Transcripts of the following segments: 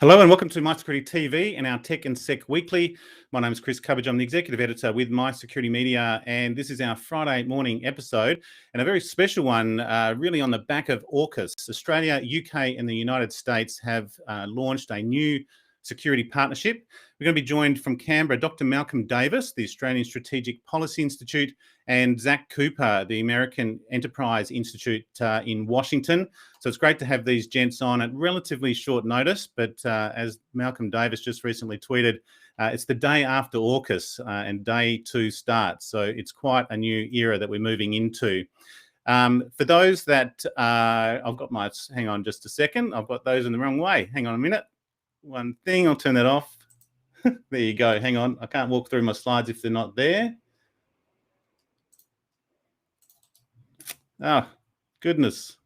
Hello and welcome to MySecurityTV and our Tech and Sec Weekly. My name is Chris Cubbage. I'm the Executive Editor with My Security Media, and this is our Friday morning episode, and a very special one really on the back of AUKUS. Australia, UK and the United States have launched a new security partnership. We're going to be joined from Canberra, Dr. Malcolm Davis, the Australian Strategic Policy Institute, and Zack Cooper, the American Enterprise Institute in Washington. So it's great to have these gents on at relatively short notice, but as Malcolm Davis just recently tweeted, it's the day after AUKUS and day 2 starts. So it's quite a new era that we're moving into. For those that, hang on just a second. I've got those in the wrong way. Hang on a minute. One thing, I'll turn that off. There you go. Hang on. I can't walk through my slides if they're not there. Oh, goodness.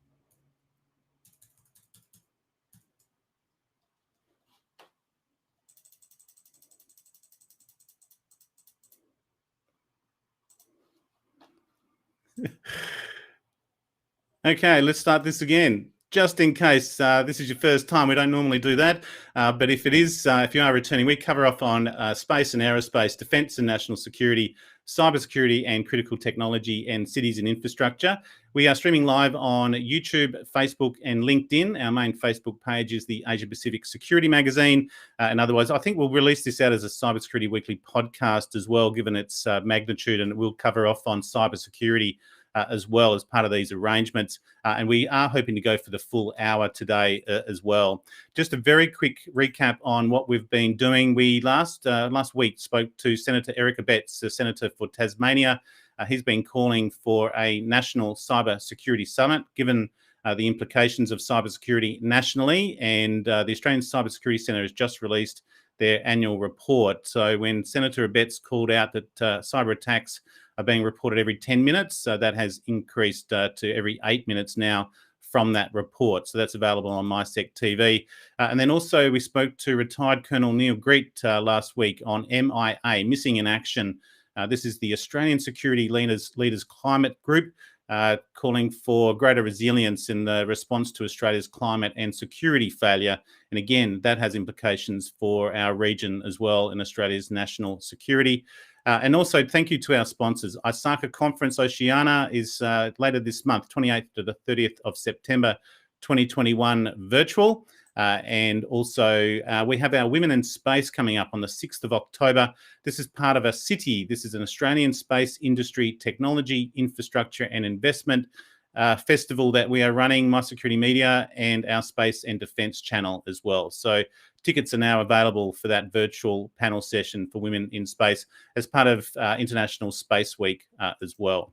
Okay, let's start this again. Just in case this is your first time, we don't normally do that. But if it is, if you are returning, we cover off on space and aerospace, defence and national security, cybersecurity and critical technology, and cities and infrastructure. We are streaming live on YouTube, Facebook and LinkedIn. Our main Facebook page is the Asia Pacific Security Magazine. And otherwise, I think we'll release this out as a Cybersecurity Weekly podcast as well, given its magnitude, and we'll cover off on cybersecurity as well as part of these arrangements. And we are hoping to go for the full hour today as well. Just a very quick recap on what we've been doing. We last week spoke to Senator Eric Abetz, the Senator for Tasmania. He's been calling for a national cyber security summit, given the implications of cybersecurity nationally. And the Australian Cybersecurity Centre has just released their annual report. So when Senator Abetz called out that cyber attacks are being reported every 10 minutes, so that has increased to every 8 minutes now from that report. So that's available on MySecTV. And then also we spoke to retired Colonel Neil Greet last week on MIA, Missing in Action. This is the Australian Security Leaders Climate Group, calling for greater resilience in the response to Australia's climate and security failure. And again, that has implications for our region as well in Australia's national security. And also thank you to our sponsors. ISACA Conference Oceania is later this month, 28th to the 30th of September 2021 virtual. And also we have our Women in Space coming up on the 6th of October. This is part of a city. This is an Australian space industry, technology, infrastructure and investment festival that we are running, My Security Media and our Space and Defence channel as well. So tickets are now available for that virtual panel session for Women in Space as part of International Space Week as well.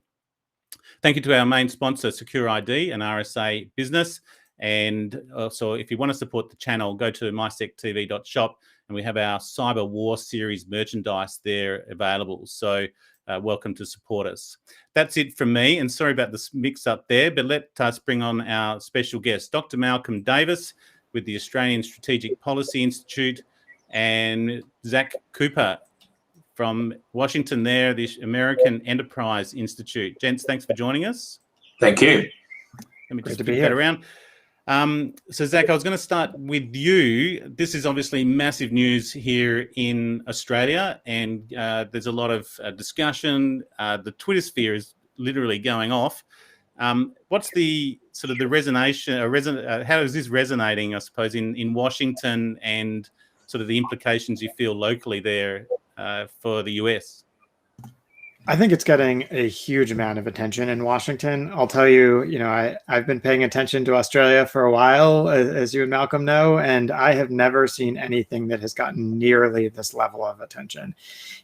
Thank you to our main sponsor, Secure ID and RSA Business. And also, if you want to support the channel, go to mysectv.shop and we have our Cyber War series merchandise there available. So welcome to support us. That's it from me. And sorry about this mix up there, but let us bring on our special guest, Dr. Malcolm Davis with the Australian Strategic Policy Institute, and Zack Cooper from Washington there, the American Enterprise Institute. Gents, thanks for joining us. Thank you. Let me just flip that around. So Zack, I was going to start with you. This is obviously massive news here in Australia, and there's a lot of discussion. The Twitter sphere is literally going off. What's the sort of the resonation? How is this resonating, I suppose, in Washington, and sort of the implications you feel locally there for the US? I think it's getting a huge amount of attention in Washington. I'll tell you, I've been paying attention to Australia for a while, as you and Malcolm know, and I have never seen anything that has gotten nearly this level of attention.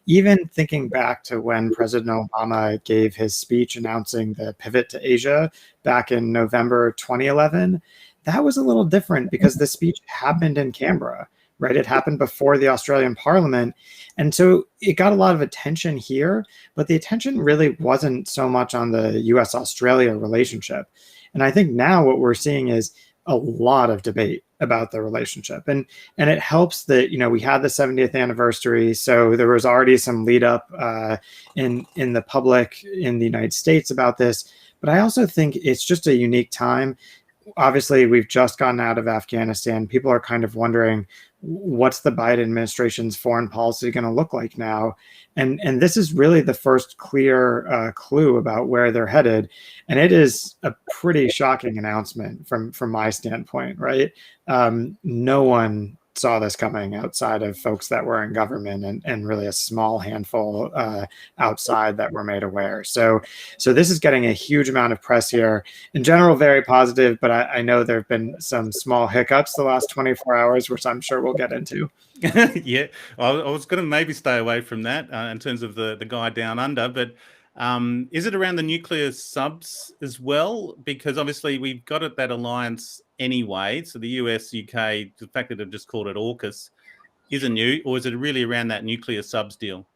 Even thinking back to when President Obama gave his speech announcing the pivot to Asia back in November 2011, that was a little different because the speech happened in Canberra. Right? It happened before the Australian Parliament. And so it got a lot of attention here, but the attention really wasn't so much on the US-Australia relationship. And I think now what we're seeing is a lot of debate about the relationship. And it helps that, we had the 70th anniversary. So there was already some lead up in the public in the United States about this. But I also think it's just a unique time. Obviously, we've just gotten out of Afghanistan. People are kind of wondering, what's the Biden administration's foreign policy going to look like now? And this is really the first clear clue about where they're headed. And it is a pretty shocking announcement from my standpoint, right? No one saw this coming outside of folks that were in government, and really a small handful outside that were made aware. So this is getting a huge amount of press here. In general, very positive, but I know there have been some small hiccups the last 24 hours, which I'm sure we'll get into. Yeah, I was going to maybe stay away from that in terms of the guy down under, but is it around the nuclear subs as well? Because obviously we've got that alliance anyway. So the US, UK, the fact that they've just called it AUKUS isn't new, or is it really around that nuclear subs deal?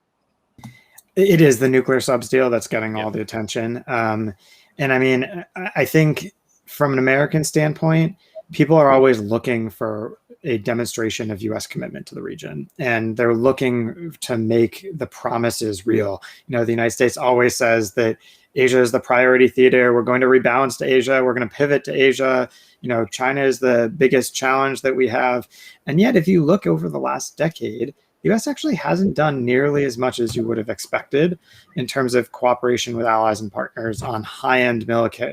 It is the nuclear subs deal that's getting all the attention. And I mean, I think from an American standpoint, people are always looking for a demonstration of U.S. commitment to the region, and they're looking to make the promises real. You know, the United States always says that Asia is the priority theater. We're going to rebalance to Asia. We're going to pivot to Asia. You know, China is the biggest challenge that we have. And yet, if you look over the last decade, the U.S. actually hasn't done nearly as much as you would have expected in terms of cooperation with allies and partners on high-end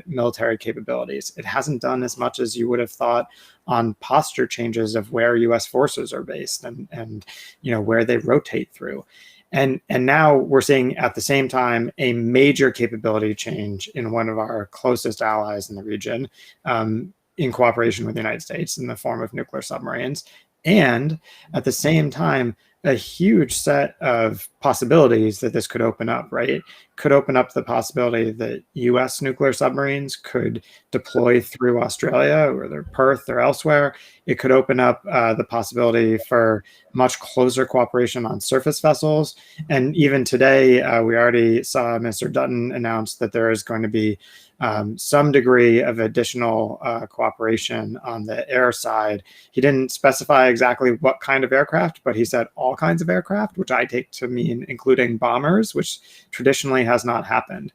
military capabilities. It hasn't done as much as you would have thought on posture changes of where U.S. forces are based and you know, where they rotate through. And now we're seeing at the same time a major capability change in one of our closest allies in the region, in cooperation with the United States in the form of nuclear submarines. And at the same time, a huge set of possibilities that this could open up, right? It could open up the possibility that US nuclear submarines could deploy through Australia, or they're Perth or elsewhere. It could open up the possibility for much closer cooperation on surface vessels. And even today, we already saw Mr. Dutton announce that there is going to be some degree of additional cooperation on the air side. He didn't specify exactly what kind of aircraft, but he said all kinds of aircraft, which I take to mean including bombers, which traditionally has not happened.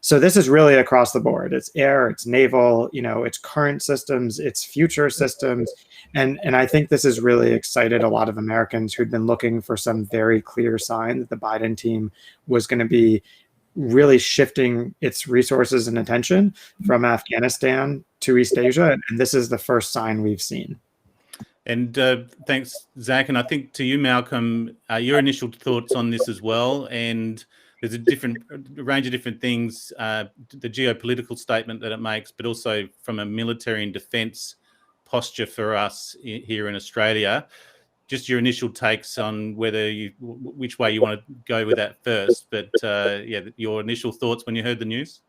So this is really across the board. It's air, it's naval, you know, it's current systems, it's future systems. And I think this has really excited a lot of Americans who'd been looking for some very clear sign that the Biden team was going to be really shifting its resources and attention from Afghanistan to East Asia. And this is the first sign we've seen. And thanks, Zach. And I think to you, Malcolm, your initial thoughts on this as well. And there's a range of different things, the geopolitical statement that it makes, but also from a military and defence posture for us here in Australia. Just your initial takes on which way you want to go with that first. But yeah, your initial thoughts when you heard the news.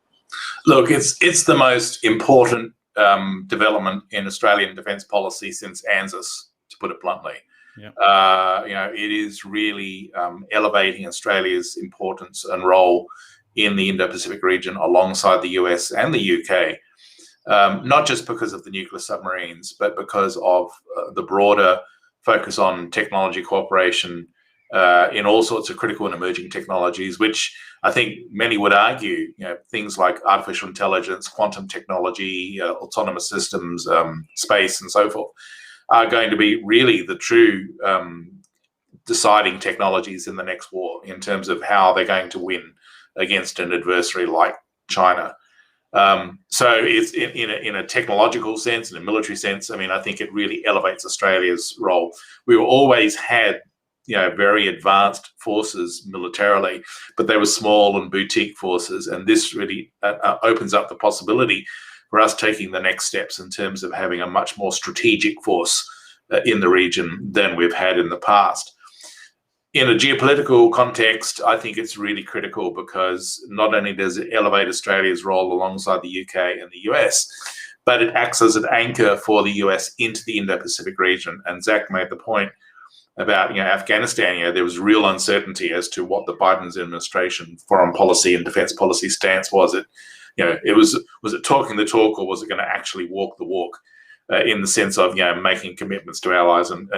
Look, it's the most important development in Australian defence policy since ANZUS, to put it bluntly. Yeah. You know, it is really elevating Australia's importance and role in the Indo-Pacific region alongside the US and the UK, not just because of the nuclear submarines, but because of the broader focus on technology cooperation in all sorts of critical and emerging technologies, which I think many would argue, you know, things like artificial intelligence, quantum technology, autonomous systems, space, and so forth, are going to be really the true deciding technologies in the next war in terms of how they're going to win against an adversary like China. So it's in a technological sense, in a military sense, I mean, I think it really elevates Australia's role. We always had, you know, very advanced forces militarily, but they were small and boutique forces. And this really opens up the possibility for us taking the next steps in terms of having a much more strategic force in the region than we've had in the past. In a geopolitical context, I think it's really critical because not only does it elevate Australia's role alongside the UK and the US, but it acts as an anchor for the US into the Indo-Pacific region. And Zach made the point about, you know, Afghanistan. You know, there was real uncertainty as to what the Biden administration foreign policy and defense policy stance was. It, you know, was it talking the talk, or was it going to actually walk the walk in the sense of, you know, making commitments to allies and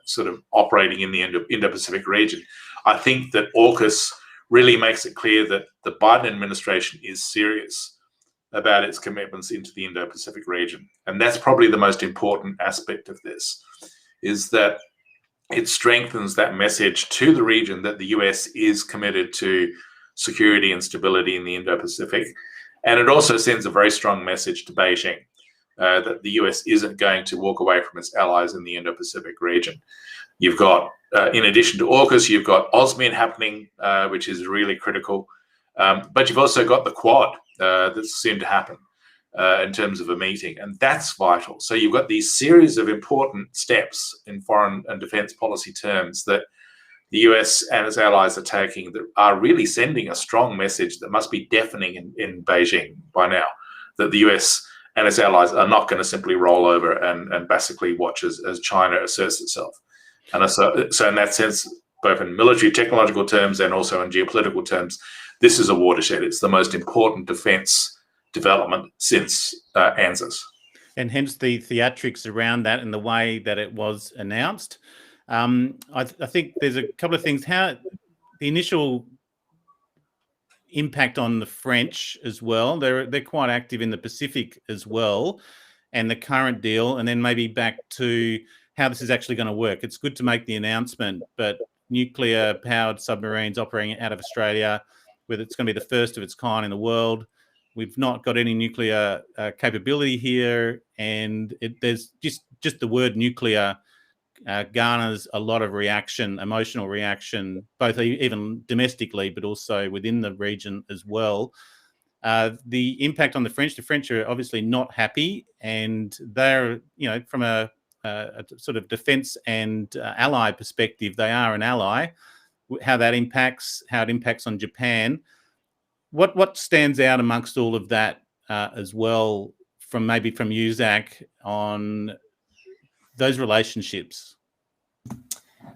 sort of operating in the Indo-Pacific region? I think that AUKUS really makes it clear that the Biden administration is serious about its commitments into the Indo-Pacific region. And that's probably the most important aspect of this, is that it strengthens that message to the region that the US is committed to security and stability in the Indo-Pacific. And it also sends a very strong message to Beijing that the US isn't going to walk away from its allies in the Indo-Pacific region. You've got, in addition to AUKUS, you've got OSMIN happening, which is really critical. But you've also got the Quad that's soon to happen in terms of a meeting, and that's vital. So you've got these series of important steps in foreign and defense policy terms that the US and its allies are taking that are really sending a strong message that must be deafening in Beijing by now, that the US and its allies are not going to simply roll over and basically watch as China asserts itself. And so in that sense, both in military technological terms and also in geopolitical terms, this is a watershed. It's the most important defense development since ANZUS. And hence the theatrics around that and the way that it was announced. I think there's a couple of things. How the initial impact on the French as well. They're quite active in the Pacific as well, and the current deal, and then maybe back to how this is actually going to work. It's good to make the announcement, but nuclear-powered submarines operating out of Australia, whether it's going to be the first of its kind in the world. We've not got any nuclear capability here, and there's just the word nuclear garners a lot of reaction, emotional reaction, both even domestically, but also within the region as well. The impact on the French are obviously not happy, and they're, from a sort of defence and ally perspective, they are an ally. How it impacts on Japan. What stands out amongst all of that as well, from you, Zach, on those relationships?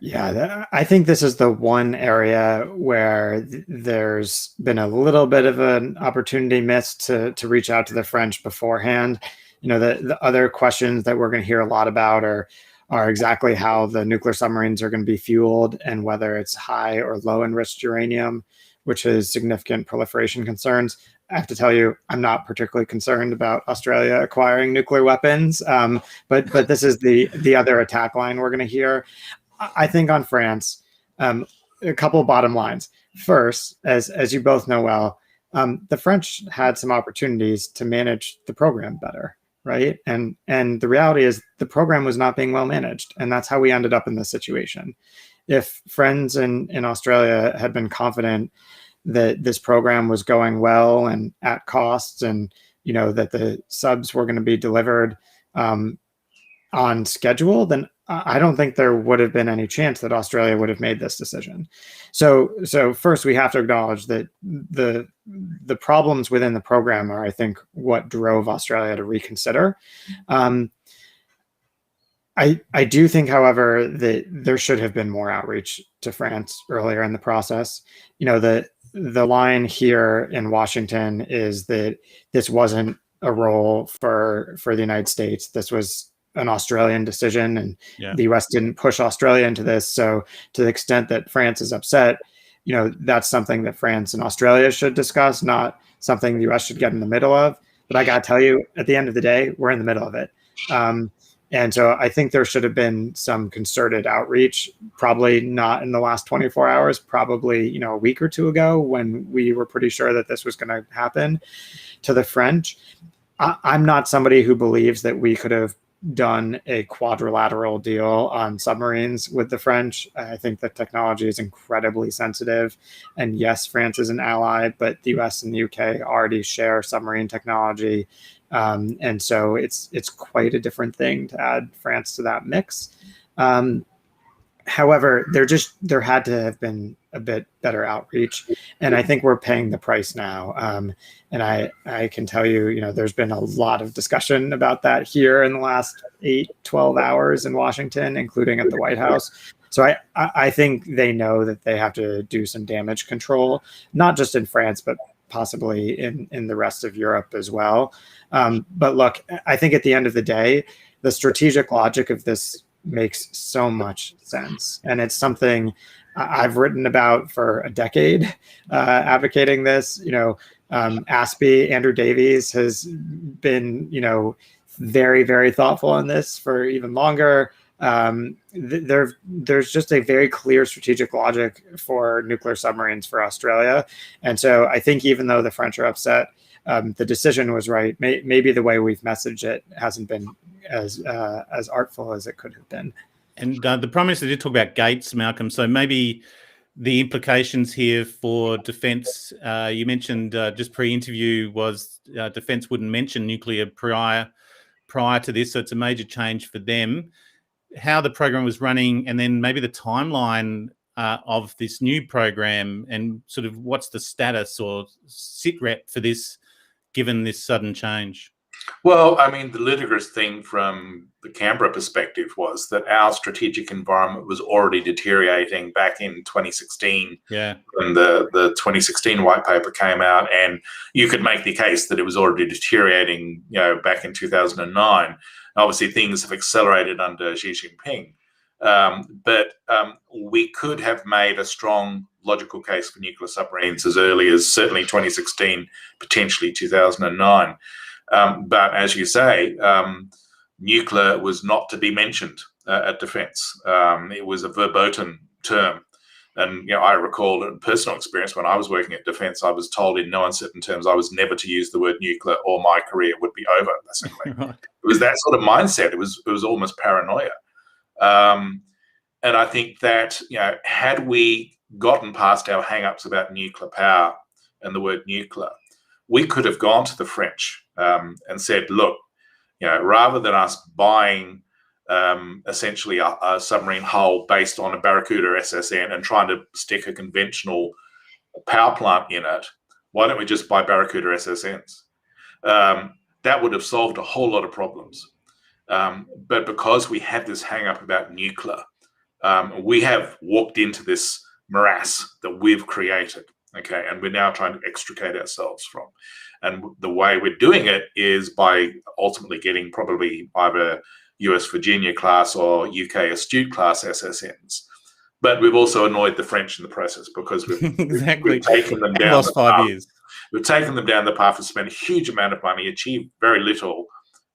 Yeah, I think this is the one area where there's been a little bit of an opportunity missed to reach out to the French beforehand. The other questions that we're going to hear a lot about are exactly how the nuclear submarines are going to be fueled and whether it's high or low enriched uranium, which is significant proliferation concerns. I have to tell you, I'm not particularly concerned about Australia acquiring nuclear weapons, but this is the other attack line we're going to hear. I think on France, a couple of bottom lines. First, as you both know well, the French had some opportunities to manage the program better, right? And the reality is the program was not being well managed, and that's how we ended up in this situation. If friends in Australia had been confident that this program was going well and at costs, and that the subs were going to be delivered on schedule, then I don't think there would have been any chance that Australia would have made this decision. So first, we have to acknowledge that the problems within the program are, I think, what drove Australia to reconsider. I do think, however, that there should have been more outreach to France earlier in the process. The line here in Washington is that this wasn't a role for the United States. This was an Australian decision, and the US didn't push Australia into this. So to the extent that France is upset, that's something that France and Australia should discuss, not something the US should get in the middle of. But I got to tell you, at the end of the day, we're in the middle of it. And so I think there should have been some concerted outreach, probably not in the last 24 hours, probably, a week or two ago, when we were pretty sure that this was going to happen, to the French. I'm not somebody who believes that we could have done a quadrilateral deal on submarines with the French. I think the technology is incredibly sensitive. And yes, France is an ally, but the US and the UK already share submarine technology. And so it's quite a different thing to add France to that mix. However, there had to have been a bit better outreach, and I think we're paying the price now. And I can tell you, there's been a lot of discussion about that here in the last 12 hours in Washington, including at the White House. So I think they know that they have to do some damage control, not just in France, but possibly in the rest of Europe as well. But look, I think at the end of the day, the strategic logic of this makes so much sense. And it's something I've written about for a decade, advocating this. ASPI, Andrew Davies, has been, very, very thoughtful on this for even longer. There's just a very clear strategic logic for nuclear submarines for Australia. And so I think even though the French are upset, the decision was right. Maybe the way we've messaged it hasn't been as artful as it could have been. And the Prime Minister did talk about gates, Malcolm. So maybe the implications here for defence, you mentioned just pre-interview was defence wouldn't mention nuclear prior to this. So it's a major change for them. How the program was running, and then maybe the timeline of this new program, and sort of what's the status or sit rep for this, given this sudden change? Well, I mean, the ludicrous thing from the Canberra perspective was that our strategic environment was already deteriorating back in 2016. Yeah. When the 2016 white paper came out, and you could make the case that it was already deteriorating, back in 2009. Obviously, things have accelerated under Xi Jinping. But we could have made a strong logical case for nuclear submarines as early as certainly 2016, potentially 2009. But as you say, nuclear was not to be mentioned at defence. It was a verboten term. And I recall in personal experience when I was working at defence, I was told in no uncertain terms I was never to use the word nuclear, or my career would be over, basically. Right. It was that sort of mindset. It was almost paranoia. And I think that, had we gotten past our hang-ups about nuclear power and the word nuclear, we could have gone to the French and said, look, rather than us buying essentially a submarine hull based on a Barracuda SSN and trying to stick a conventional power plant in it, why don't we just buy Barracuda SSNs? That would have solved a whole lot of problems. But because we had this hang up about nuclear, we have walked into this morass that we've created. Okay, and we're now trying to extricate ourselves from. And the way we're doing it is by ultimately getting probably either US Virginia class or UK Astute class SSNs. But we've also annoyed the French in the process, because we've taken them down. Lost 5 years. We've taken them down the path and spent a huge amount of money, achieved very little,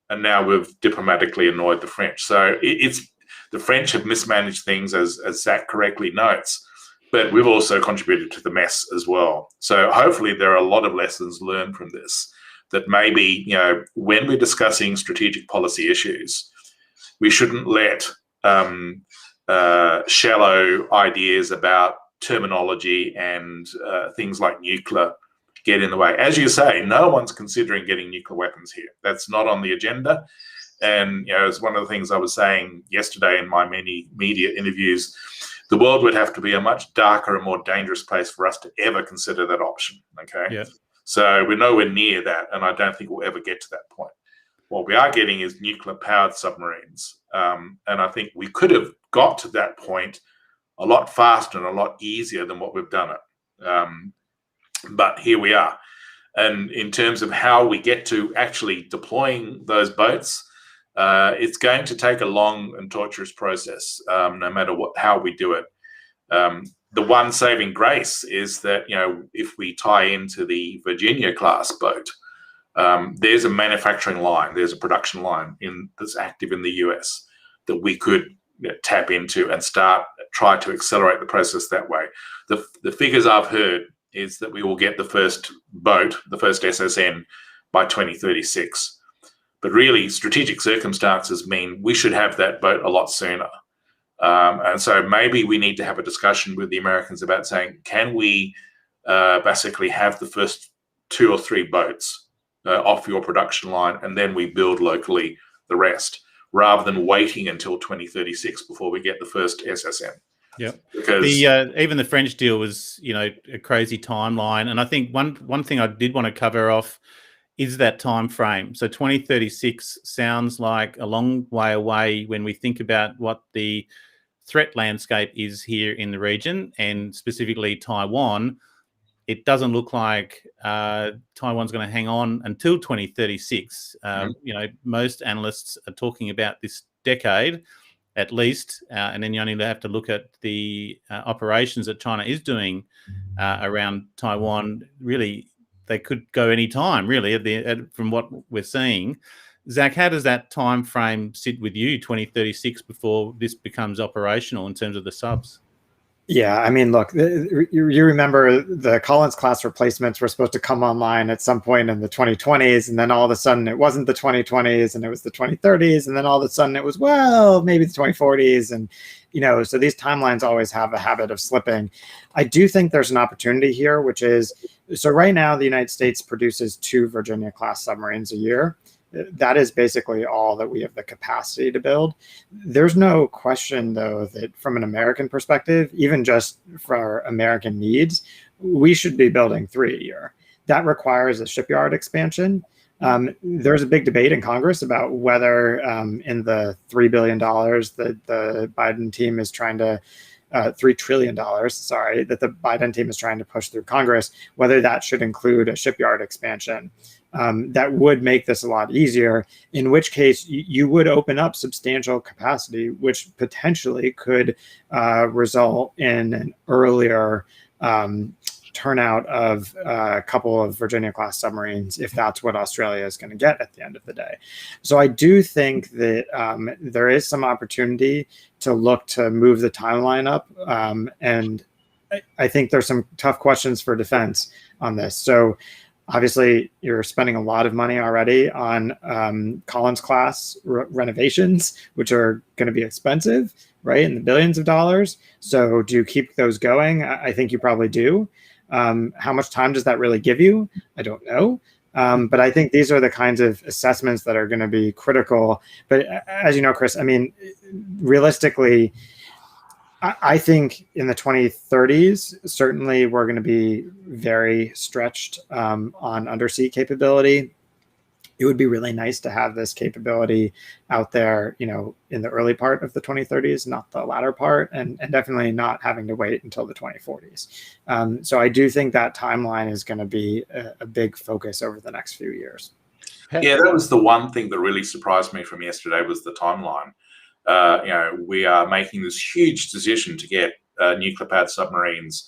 and now we've diplomatically annoyed the French. So it's the French have mismanaged things, as Zack correctly notes. But we've also contributed to the mess as well. So hopefully there are a lot of lessons learned from this, that maybe, when we're discussing strategic policy issues, we shouldn't let shallow ideas about terminology and things like nuclear get in the way. As you say, no one's considering getting nuclear weapons here. That's not on the agenda. And, it's one of the things I was saying yesterday in my many media interviews. The world would have to be a much darker and more dangerous place for us to ever consider that option. Okay. Yeah. So we're nowhere near that. And I don't think we'll ever get to that point. What we are getting is nuclear powered submarines. And I think we could have got to that point a lot faster and a lot easier than what we've done it. But here we are. And in terms of how we get to actually deploying those boats, it's going to take a long and torturous process, no matter how we do it. The one saving grace is that, if we tie into the Virginia class boat, there's a manufacturing line, there's a production line that's active in the US that we could tap into and try to accelerate the process that way. The figures I've heard is that we will get the first boat, the first SSN, by 2036. But really, strategic circumstances mean we should have that boat a lot sooner. And so maybe we need to have a discussion with the Americans about saying, can we basically have the first 2 or 3 boats off your production line, and then we build locally the rest, rather than waiting until 2036 before we get the first SSN. Yeah, because even the French deal was, a crazy timeline. And I think one thing I did want to cover off is that time frame. So 2036 sounds like a long way away when we think about what the threat landscape is here in the region, and specifically Taiwan. It doesn't look like Taiwan's going to hang on until 2036. Most analysts are talking about this decade at least, and then you only have to look at the operations that China is doing around Taiwan. Really, they could go any time, really, from what we're seeing. Zack, how does that time frame sit with you, 2036, before this becomes operational in terms of the subs? Yeah, I mean, look, you remember the Collins class replacements were supposed to come online at some point in the 2020s, and then all of a sudden it wasn't the 2020s, and it was the 2030s, and then all of a sudden it was, well, maybe the 2040s, and so these timelines always have a habit of slipping. I do think there's an opportunity here, which is, so right now the United States produces 2 Virginia-class submarines a year. That is basically all that we have the capacity to build. There's no question, though, that from an American perspective, even just for American needs, we should be building 3 a year. That requires a shipyard expansion. There's a big debate in Congress about whether in the $3 billion that the Biden team is trying to $3 trillion, that the Biden team is trying to push through Congress, whether that should include a shipyard expansion. That would make this a lot easier, in which case you would open up substantial capacity, which potentially could result in an earlier turnout of a couple of Virginia-class submarines, if that's what Australia is going to get at the end of the day. So I do think that there is some opportunity to look to move the timeline up. And I think there's some tough questions for defense on this. So obviously, you're spending a lot of money already on Collins class renovations, which are going to be expensive, right, in the billions of dollars. So do you keep those going? I think you probably do. How much time does that really give you? I don't know. But I think these are the kinds of assessments that are going to be critical. But as you know, Chris, I mean, realistically, I think in the 2030s, certainly we're going to be very stretched on undersea capability. It would be really nice to have this capability out there, in the early part of the 2030s, not the latter part, and definitely not having to wait until the 2040s. So I do think that timeline is going to be a big focus over the next few years. Yeah, that was the one thing that really surprised me from yesterday was the timeline. We are making this huge decision to get nuclear-powered submarines,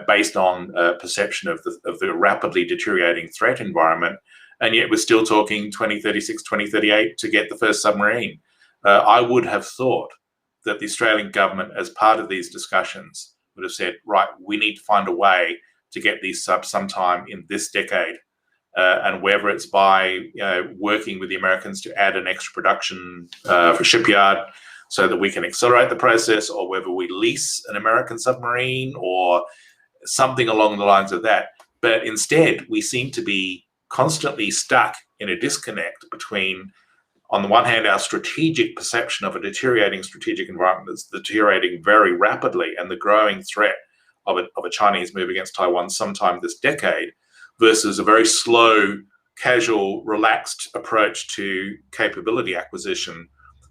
based on perception of the rapidly deteriorating threat environment, and yet we're still talking 2036, 2038 to get the first submarine. I would have thought that the Australian government, as part of these discussions, would have said, right, we need to find a way to get these subs sometime in this decade. And whether it's by working with the Americans to add an extra production for shipyard so that we can accelerate the process, or whether we lease an American submarine or something along the lines of that. But instead, we seem to be constantly stuck in a disconnect between, on the one hand, our strategic perception of a deteriorating strategic environment that's deteriorating very rapidly, and the growing threat of a Chinese move against Taiwan sometime this decade, versus a very slow, casual, relaxed approach to capability acquisition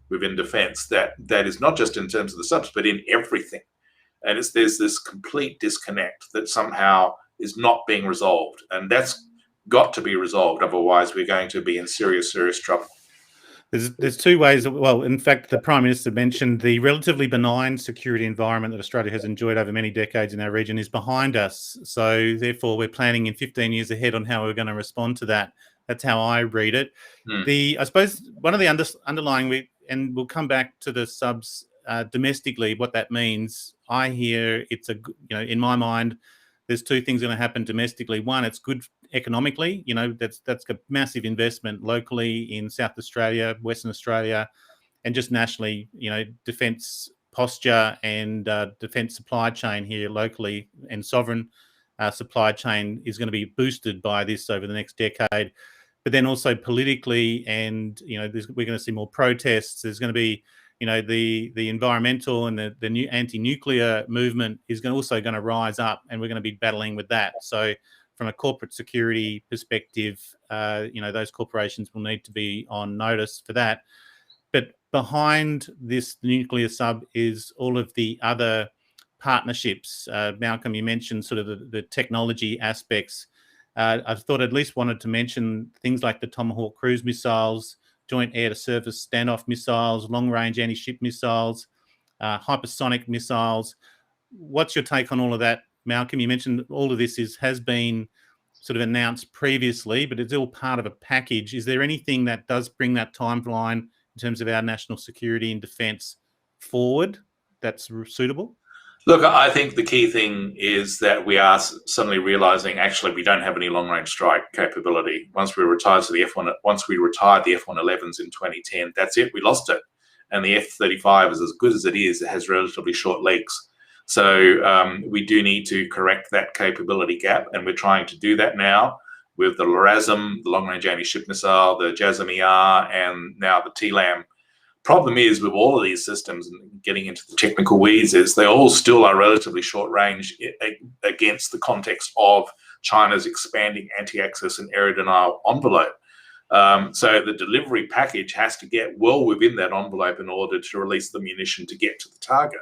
within defense that is not just in terms of the subs, but in everything. And there's this complete disconnect that somehow is not being resolved. And that's got to be resolved. Otherwise, we're going to be in serious, serious trouble. There's 2 ways. Well, in fact, the Prime Minister mentioned the relatively benign security environment that Australia has enjoyed over many decades in our region is behind us. So therefore, we're planning in 15 years ahead on how we're going to respond to that. That's how I read it. I suppose one of the underlying, and we'll come back to the subs domestically, what that means. I hear in my mind, there's 2 things going to happen domestically. One, it's good economically. That's a massive investment locally in South Australia, Western Australia, and just nationally. Defence posture and defence supply chain here locally, and sovereign supply chain is going to be boosted by this over the next decade. But then also politically, and we're going to see more protests. There's going to be the environmental and the new anti-nuclear movement is also going to rise up, and we're going to be battling with that. So from a corporate security perspective, those corporations will need to be on notice for that. But behind this nuclear sub is all of the other partnerships. Malcolm, you mentioned sort of the technology aspects. I thought at least wanted to mention things like the Tomahawk cruise missiles, joint air-to-surface standoff missiles, long-range anti-ship missiles, hypersonic missiles. What's your take on all of that, Malcolm? You mentioned all of this has been sort of announced previously, but it's all part of a package. Is there anything that does bring that timeline in terms of our national security and defence forward that's suitable? Look, I think the key thing is that we are suddenly realizing actually we don't have any long-range strike capability. Once we retired the F-111s in 2010, that's it. We lost it, and the F-35 is as good as it is. It has relatively short legs, so we do need to correct that capability gap, and we're trying to do that now with the LRASM, the long-range anti-ship missile, the JASSM-ER, and now the TLAM. Problem is with all of these systems, and getting into the technical weeds, is they all still are relatively short range against the context of China's expanding anti-access and area denial envelope. So the delivery package has to get well within that envelope in order to release the munition to get to the target.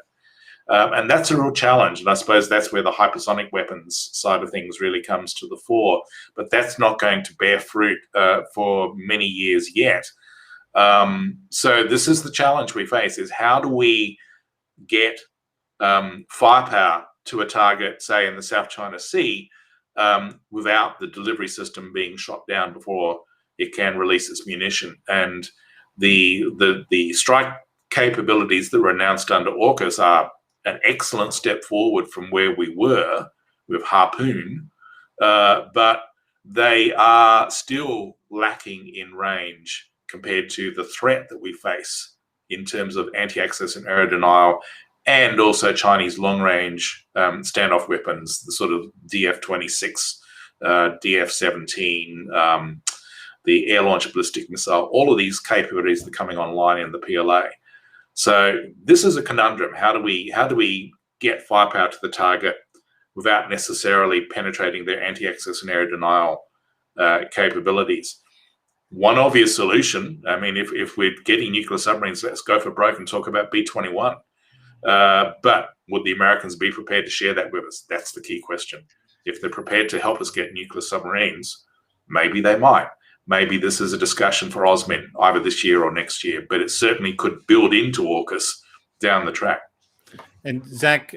And that's a real challenge. And I suppose that's where the hypersonic weapons side of things really comes to the fore. But that's not going to bear fruit for many years yet. So this is the challenge we face, is how do we get firepower to a target, say in the South China Sea, without the delivery system being shot down before it can release its munition. And the strike capabilities that were announced under AUKUS are an excellent step forward from where we were with Harpoon, but they are still lacking in range compared to the threat that we face in terms of anti-access and area denial, and also Chinese long-range standoff weapons, the sort of DF-26, DF-17, the air-launched ballistic missile. All of these capabilities are coming online in the PLA. So this is a conundrum. How do we get firepower to the target without necessarily penetrating their anti-access and area denial capabilities? One obvious solution, I mean, if we're getting nuclear submarines, let's go for broke and talk about B-21. But would the Americans be prepared to share that with us? That's the key question. If they're prepared to help us get nuclear submarines, maybe they might. Maybe this is a discussion for AUSMIN either this year or next year, but it certainly could build into AUKUS down the track. And Zack,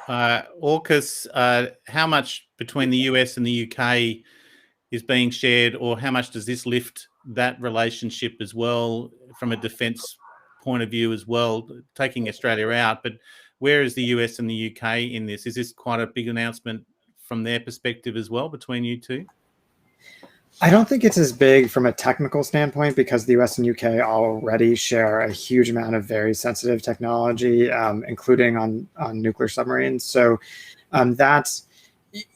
AUKUS, how much between the US and the UK is being shared, or how much does this lift that relationship as well from a defence point of view as well, taking Australia out? But where is the US and the UK in this? Is this quite a big announcement from their perspective as well between you two? I don't think it's as big from a technical standpoint, because the US and UK already share a huge amount of very sensitive technology, including on nuclear submarines. So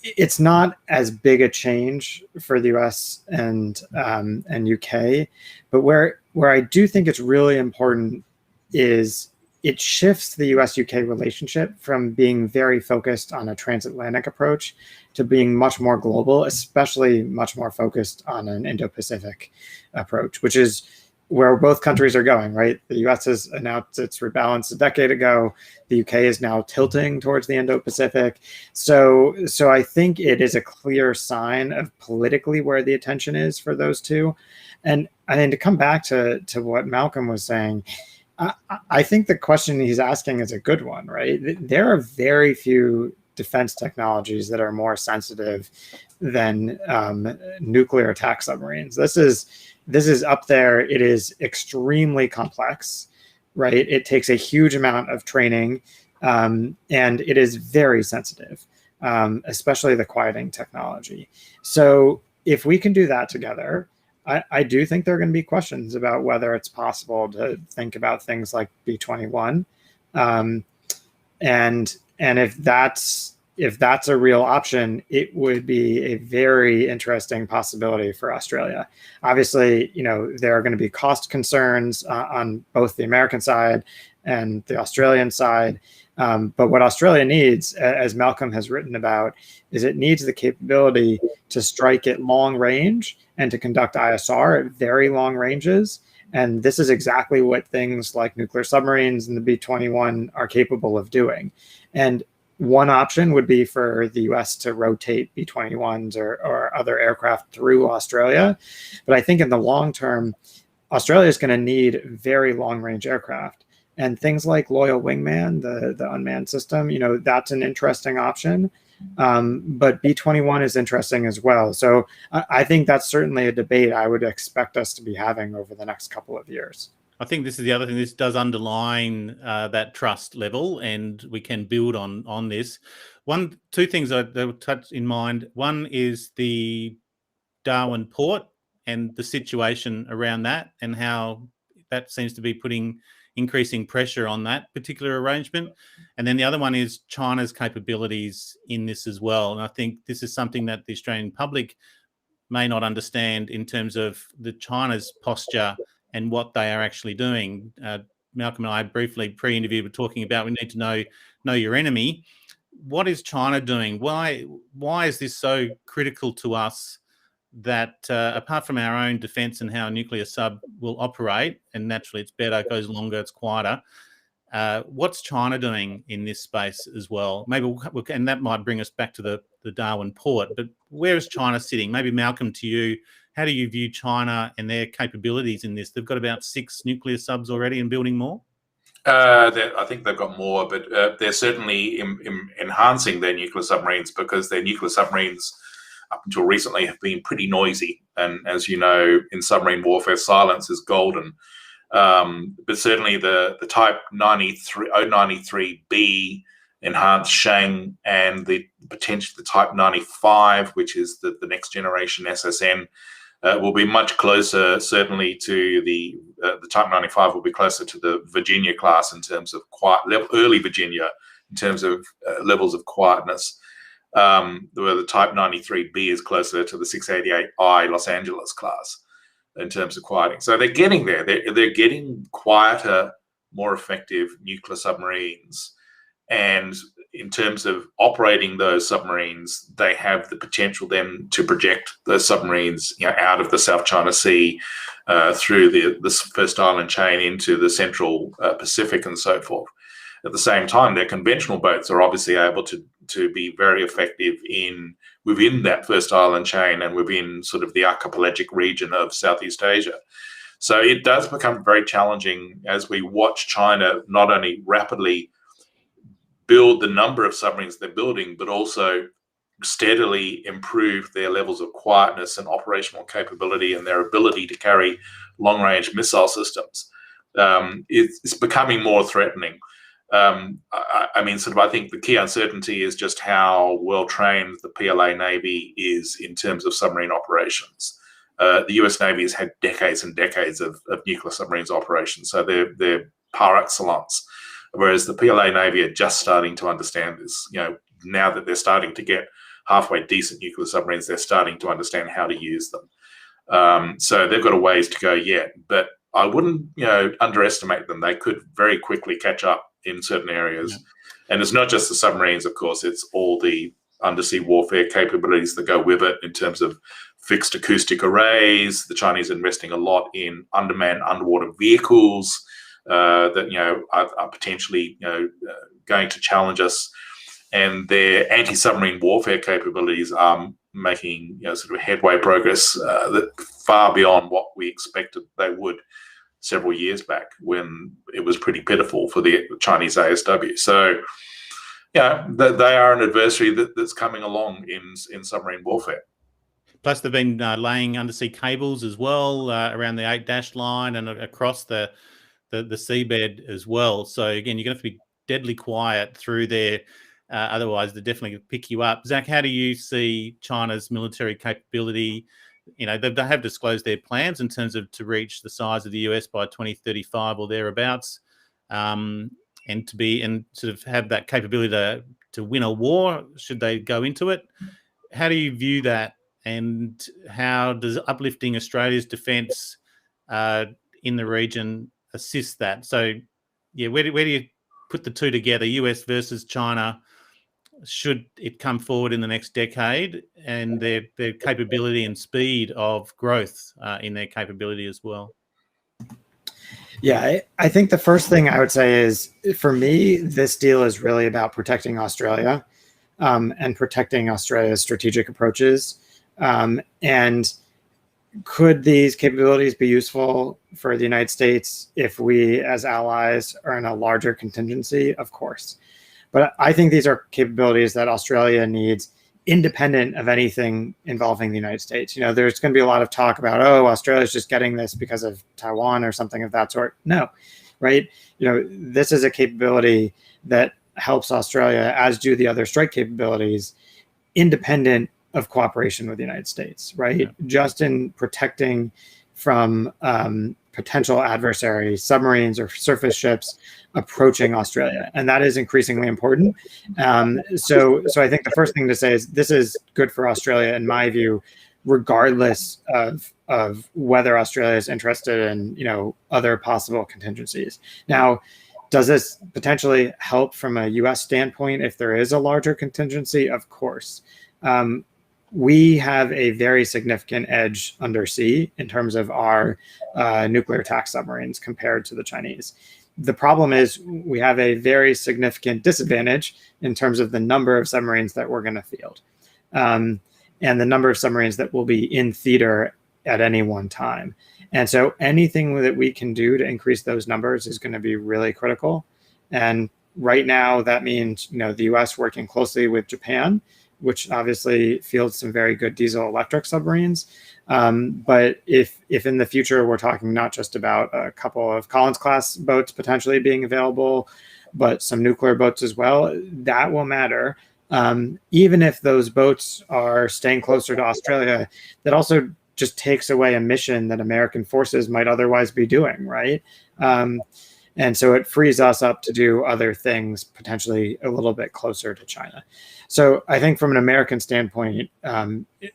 it's not as big a change for the US and UK. But where I do think it's really important is it shifts the US-UK relationship from being very focused on a transatlantic approach to being much more global, especially much more focused on an Indo-Pacific approach, which is where both countries are going, right? The US has announced its rebalance a decade ago. The UK is now tilting towards the Indo-Pacific. So I think it is a clear sign of politically where the attention is for those two. And I mean, to come back to what Malcolm was saying, I think the question he's asking is a good one, right? There are very few defense technologies that are more sensitive than nuclear attack submarines. This is up there. It is extremely complex, right? It takes a huge amount of training, and it is very sensitive, especially the quieting technology. So if we can do that together, I do think there are going to be questions about whether it's possible to think about things like B-21, and if that's a real option, it would be a very interesting possibility for Australia. Obviously, there are going to be cost concerns on both the American side and the Australian side. But what Australia needs, as Malcolm has written about, is it needs the capability to strike at long range and to conduct ISR at very long ranges. And this is exactly what things like nuclear submarines and the B-21 are capable of doing. And one option would be for the US to rotate B-21s or other aircraft through Australia. But I think in the long term, Australia is going to need very long range aircraft. And things like Loyal Wingman, the unmanned system, that's an interesting option. But B-21 is interesting as well. So I think that's certainly a debate I would expect us to be having over the next couple of years. I think this is the other thing. This does underline that trust level, and we can build on this. Two things I will touch in mind. One is the Darwin port and the situation around that, and how that seems to be putting increasing pressure on that particular arrangement. And then the other one is China's capabilities in this as well. And I think this is something that the Australian public may not understand in terms of the China's posture and what they are actually doing. Malcolm and I briefly pre-interview were talking about we need to know your enemy. What is China doing? Why is this so critical to us that apart from our own defence and how a nuclear sub will operate, and naturally it's better, it goes longer, it's quieter, what's China doing in this space as well? Maybe and that might bring us back to the Darwin port, but where is China sitting? Maybe Malcolm, to you, how do you view China and their capabilities in this? They've got about 6 nuclear subs already and building more? I think they've got more, but they're certainly enhancing their nuclear submarines, because their nuclear submarines up until recently have been pretty noisy. And as you know, in submarine warfare, silence is golden. But certainly the Type 093B enhanced Shang and the Type 95, which is the next generation SSN, will be much closer, certainly to the Type 95 will be closer to the Virginia class in terms of early Virginia, in terms of levels of quietness, where the Type 93B is closer to the 688I Los Angeles class in terms of quieting. So they're getting there. They're getting quieter, more effective nuclear submarines. And in terms of operating those submarines, they have the potential then to project those submarines, out of the South China Sea, through this First Island chain into the Central Pacific and so forth. At the same time, their conventional boats are obviously able to be very effective within that First Island chain and within sort of the archipelagic region of Southeast Asia. So it does become very challenging as we watch China not only rapidly build the number of submarines they're building, but also steadily improve their levels of quietness and operational capability and their ability to carry long-range missile systems. It's becoming more threatening. I think the key uncertainty is just how well-trained the PLA Navy is in terms of submarine operations. The US Navy has had decades and decades of nuclear submarines operations, so they're par excellence. Whereas the PLA Navy are just starting to understand this. Now that they're starting to get halfway decent nuclear submarines, they're starting to understand how to use them. So they've got a ways to go yet, but I wouldn't, underestimate them. They could very quickly catch up in certain areas. Yeah. And it's not just the submarines, of course, it's all the undersea warfare capabilities that go with it in terms of fixed acoustic arrays. The Chinese are investing a lot in unmanned underwater vehicles that are potentially going to challenge us, and their anti-submarine warfare capabilities are making sort of headway progress that far beyond what we expected they would several years back, when it was pretty pitiful for the Chinese ASW. So they are an adversary that's coming along in submarine warfare. Plus, they've been laying undersea cables as well around the 8-dash line and across the seabed as well. So again, you're going to have to be deadly quiet through there. Otherwise, they're definitely going to pick you up. Zach, how do you see China's military capability? They have disclosed their plans in terms of to reach the size of the US by 2035 or thereabouts, and sort of have that capability to win a war should they go into it. How do you view that, and how does uplifting Australia's defence in the region assist that? So, where do you put the two together, US versus China, should it come forward in the next decade, and their capability and speed of growth in their capability as well? Yeah, I think the first thing I would say is, for me, this deal is really about protecting Australia and protecting Australia's strategic approaches. And could these capabilities be useful for the United States if we, as allies, are in a larger contingency? Of course. But I think these are capabilities that Australia needs independent of anything involving the United States. There's going to be a lot of talk about, oh, Australia's just getting this because of Taiwan or something of that sort. No, right? This is a capability that helps Australia, as do the other strike capabilities, independent of cooperation with the United States, right? Yeah. Just in protecting from potential adversaries, submarines or surface ships approaching Australia. And that is increasingly important. So I think the first thing to say is this is good for Australia, in my view, regardless of whether Australia is interested in, other possible contingencies. Now, does this potentially help from a US standpoint if there is a larger contingency? Of course. We have a very significant edge undersea in terms of our nuclear attack submarines compared to the Chinese. The problem is we have a very significant disadvantage in terms of the number of submarines that we're going to field and the number of submarines that will be in theater at any one time. And so anything that we can do to increase those numbers is going to be really critical. And right now, that means, the US working closely with Japan, which obviously fields some very good diesel electric submarines. But if in the future we're talking not just about a couple of Collins-class boats potentially being available, but some nuclear boats as well, that will matter. Even if those boats are staying closer to Australia, that also just takes away a mission that American forces might otherwise be doing, right? And so it frees us up to do other things potentially a little bit closer to China. So I think from an American standpoint,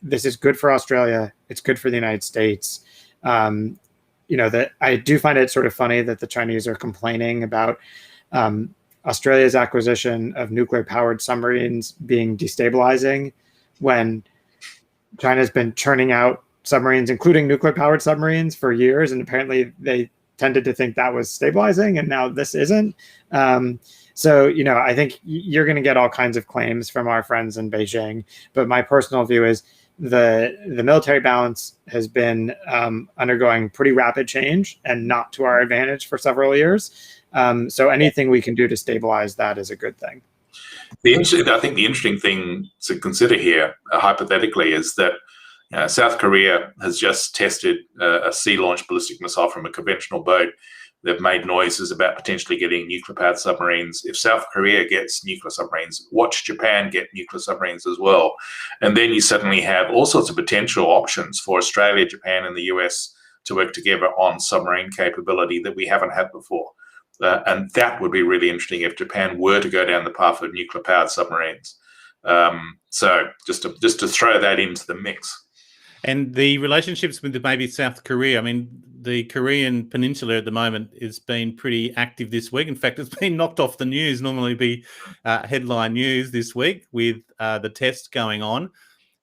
this is good for Australia. It's good for the United States. That I do find it sort of funny that the Chinese are complaining about Australia's acquisition of nuclear-powered submarines being destabilizing when China's been churning out submarines, including nuclear-powered submarines, for years, and apparently they tended to think that was stabilizing, and now this isn't. So, I think you're going to get all kinds of claims from our friends in Beijing, but my personal view is the military balance has been undergoing pretty rapid change and not to our advantage for several years. So anything we can do to stabilize that is a good thing. I think the interesting thing to consider here, hypothetically, is that South Korea has just tested a sea-launched ballistic missile from a conventional boat. They've made noises about potentially getting nuclear-powered submarines. If South Korea gets nuclear submarines, watch Japan get nuclear submarines as well. And then you suddenly have all sorts of potential options for Australia, Japan, and the US to work together on submarine capability that we haven't had before. And that would be really interesting if Japan were to go down the path of nuclear-powered submarines. So just to throw that into the mix. And the relationships with maybe South Korea, I mean, the Korean peninsula at the moment has been pretty active this week. In fact, it's been knocked off the news, normally be headline news this week with the test going on.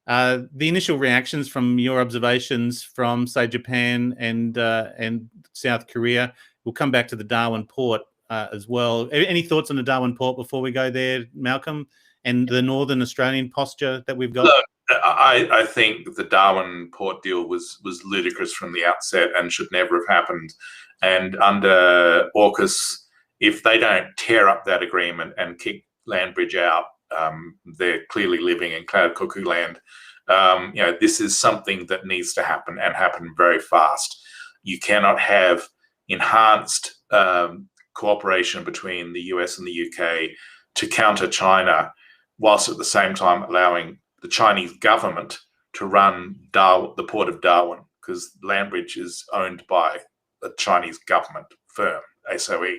The initial reactions from your observations from, say, Japan and South Korea, we'll come back to the Darwin port as well. Any thoughts on the Darwin port before we go there, Malcolm, and the Northern Australian posture that we've got? Look, I think the Darwin port deal was ludicrous from the outset and should never have happened. And under AUKUS, if they don't tear up that agreement and kick Landbridge out, they're clearly living in cloud cuckoo land. This is something that needs to happen and happen very fast. You cannot have enhanced cooperation between the US and the UK to counter China, whilst at the same time allowing the Chinese government to run the port of Darwin, because Landbridge is owned by a Chinese government firm, ASOE.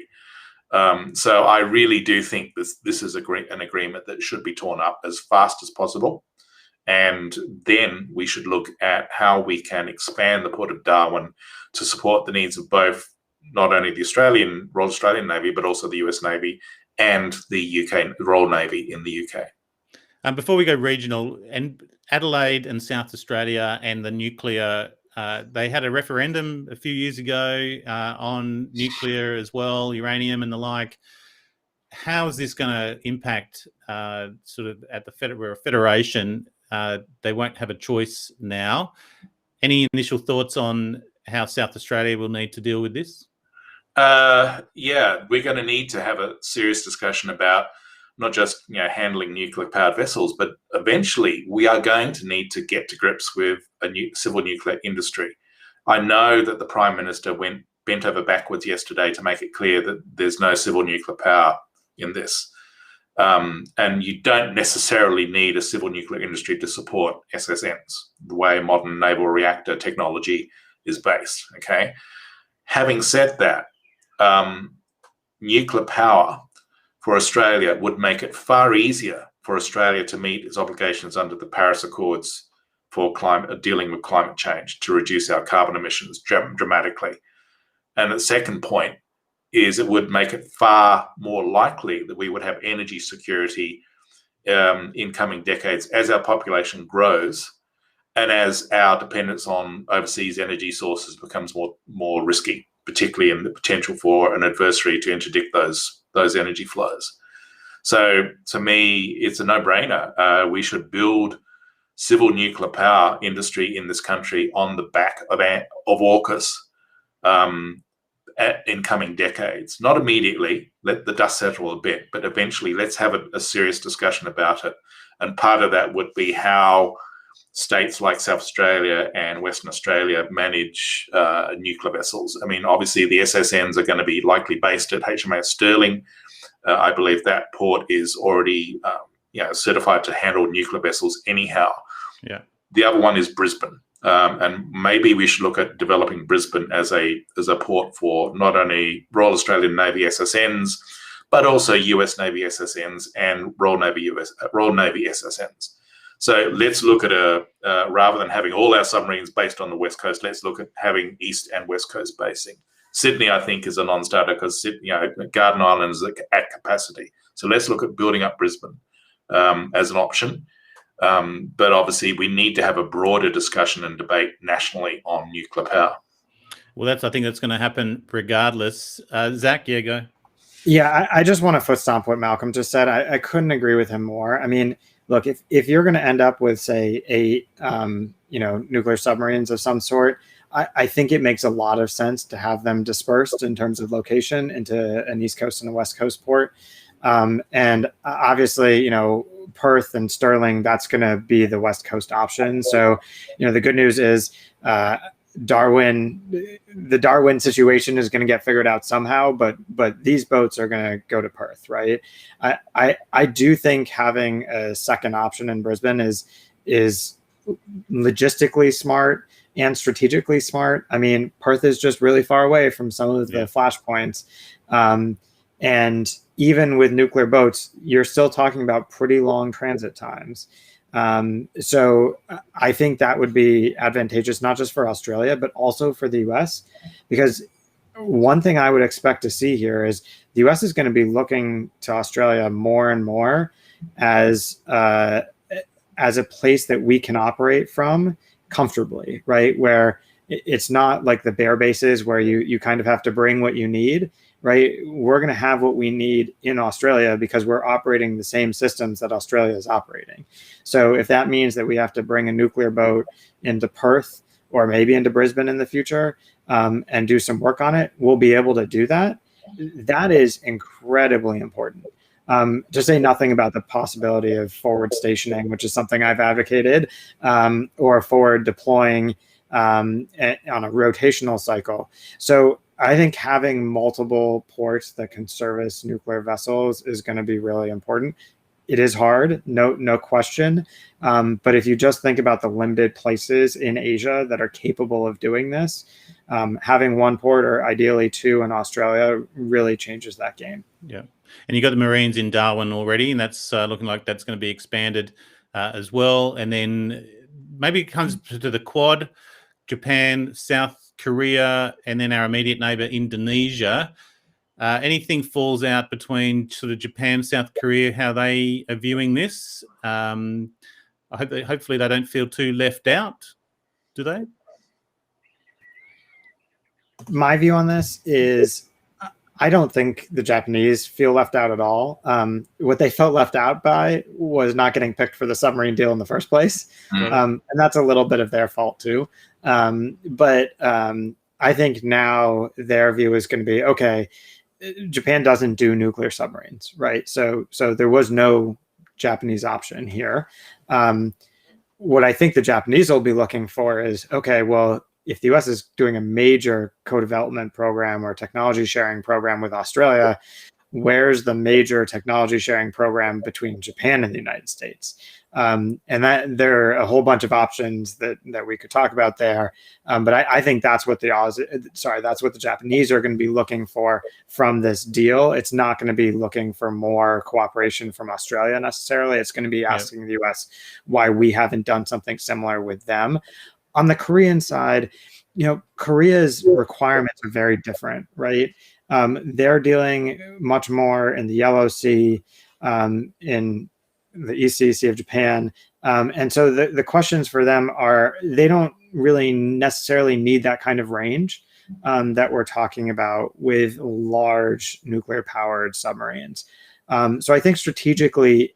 So I really do think this is an agreement that should be torn up as fast as possible. And then we should look at how we can expand the port of Darwin to support the needs of both, not only the Royal Australian Navy, but also the US Navy and the UK Royal Navy in the UK. Before we go regional, and Adelaide and South Australia and the nuclear, they had a referendum a few years ago on nuclear as well, uranium and the like. How is this going to impact sort of at the federation? They won't have a choice now. Any initial thoughts on how South Australia will need to deal with this? Yeah, we're going to need to have a serious discussion about not just handling nuclear powered vessels, but eventually we are going to need to get to grips with a civil nuclear industry. I know that the Prime Minister bent over backwards yesterday to make it clear that there's no civil nuclear power in this. And you don't necessarily need a civil nuclear industry to support SSNs, the way modern naval reactor technology is based, okay? Having said that, nuclear power for Australia would make it far easier for Australia to meet its obligations under the Paris Accords for dealing with climate change, to reduce our carbon emissions dramatically. And the second point is it would make it far more likely that we would have energy security in coming decades as our population grows and as our dependence on overseas energy sources becomes more risky, particularly in the potential for an adversary to interdict those energy flows. So to me, it's a no-brainer. We should build civil nuclear power industry in this country on the back of AUKUS in coming decades. Not immediately, let the dust settle a bit, but eventually let's have a serious discussion about it. And part of that would be how states like South Australia and Western Australia manage nuclear vessels. I mean, obviously the SSNs are going to be likely based at HMAS Stirling. I believe that port is already certified to handle nuclear vessels anyhow. Yeah. The other one is Brisbane. And maybe we should look at developing Brisbane as a port for not only Royal Australian Navy SSNs, but also US Navy SSNs and Royal Navy SSNs. So let's look at rather than having all our submarines based on the West Coast, let's look at having East and West Coast basing. Sydney, I think, is a non-starter because Garden Island is at capacity. So let's look at building up Brisbane as an option. But obviously, we need to have a broader discussion and debate nationally on nuclear power. Well, I think that's going to happen regardless. Zach, go. Yeah, I just want to foot stomp what Malcolm just said. I couldn't agree with him more. I mean, look, if you're going to end up with, say, 8 nuclear submarines of some sort, I think it makes a lot of sense to have them dispersed in terms of location into an East Coast and a West Coast port. And obviously, Perth and Stirling, that's going to be the West Coast option. So, the good news is the Darwin situation is going to get figured out somehow, but these boats are going to go to Perth, right? I do think having a second option in Brisbane is logistically smart and strategically smart. I mean, Perth is just really far away from some of the flashpoints. And even with nuclear boats, you're still talking about pretty long transit times. So I think that would be advantageous, not just for Australia, but also for the US, because one thing I would expect to see here is the US is going to be looking to Australia more and more as a place that we can operate from comfortably, right? Where it's not like the bare bases where you kind of have to bring what you need, right? We're going to have what we need in Australia because we're operating the same systems that Australia is operating. So if that means that we have to bring a nuclear boat into Perth or maybe into Brisbane in the future and do some work on it, we'll be able to do that. That is incredibly important. To say nothing about the possibility of forward stationing, which is something I've advocated, or forward deploying on a rotational cycle. So I think having multiple ports that can service nuclear vessels is going to be really important. It is hard, no question. But if you just think about the limited places in Asia that are capable of doing this, having one port or ideally 2 in Australia really changes that game. Yeah. And you got the Marines in Darwin already, and that's looking like that's going to be expanded as well. And then maybe it comes to the Quad, Japan, South Korea, and then our immediate neighbor, Indonesia. Anything falls out between sort of Japan, South Korea, how they are viewing this? Hopefully they don't feel too left out, do they? My view on this is I don't think the Japanese feel left out at all. What they felt left out by was not getting picked for the submarine deal in the first place. And that's a little bit of their fault too. But I think now their view is going to be, okay, Japan doesn't do nuclear submarines, right? So there was no Japanese option here. What I think the Japanese will be looking for is, okay, well, if the US is doing a major co-development program or technology sharing program with Australia, where's the major technology sharing program between Japan and the United States? And that there are a whole bunch of options that we could talk about there. But I think that's what that's what the Japanese are going to be looking for from this deal. It's not going to be looking for more cooperation from Australia necessarily. It's going to be asking the US why we haven't done something similar with them. On the Korean side, Korea's requirements are very different, right? They're dealing much more in the Yellow Sea, in the East Sea of Japan. And so the questions for them are, they don't really necessarily need that kind of range that we're talking about with large nuclear powered submarines. So I think strategically,